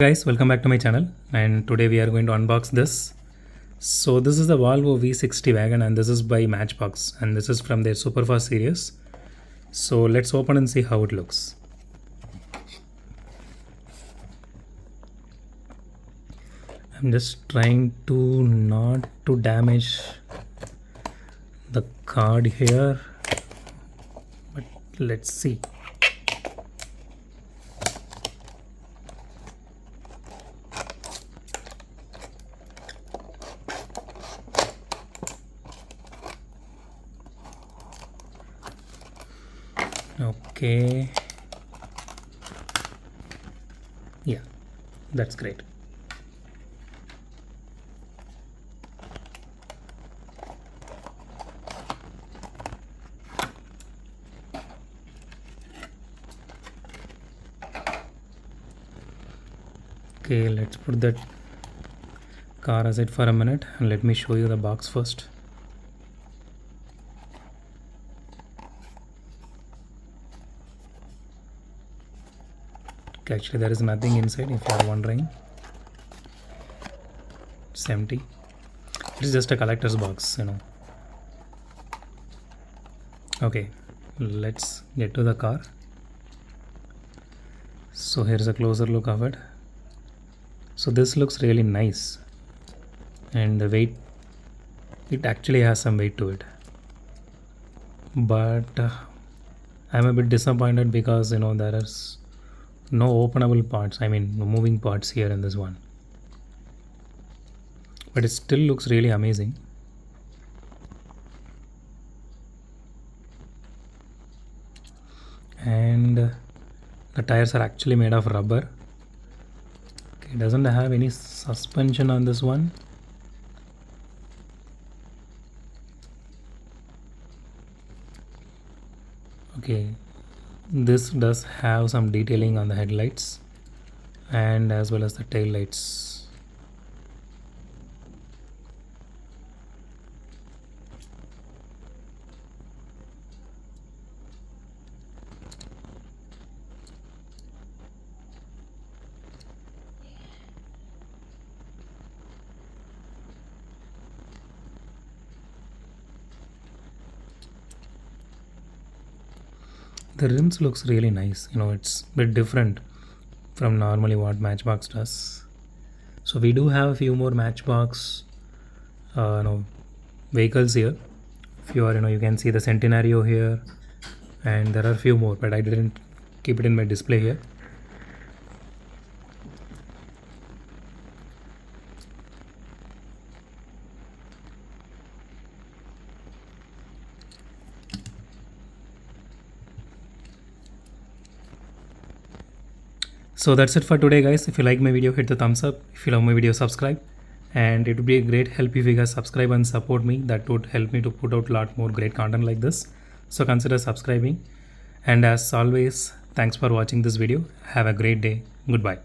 Guys, welcome back to my channel, and today we are going to unbox this. So this is the Volvo V60 wagon, and this is by Matchbox, and this is from their SUPERFAST series. So let's open and see how it looks. I'm just trying to not to damage the card here, but let's see. Okay, yeah, that's great. Okay, let's put that car aside for a minute and let me show you the box first. Actually, there is nothing inside if you are wondering. It's empty. It is just a collector's box, Okay, let's get to the car. So here's a closer look of it. So this looks really nice, and the weight, it actually has some weight to it, but I'm a bit disappointed because there is no openable parts, no moving parts here in this one, but it still looks really amazing. And the tires are actually made of rubber. Okay, it doesn't have any suspension on this one. Okay, this does have some detailing on the headlights and as well as the tail lights. The rims looks really nice. It's a bit different from normally what Matchbox does. So we do have a few more Matchbox vehicles here. If you are, you can see the Centenario here, and there are a few more, but I didn't keep it in my display here. So that's it for today, guys. If you like my video, hit the thumbs up. If you love my video, subscribe, and it would be a great help if you guys subscribe and support me. That would help me to put out a lot more great content like this. So consider subscribing, and as always, thanks for watching this video. Have a great day. Goodbye.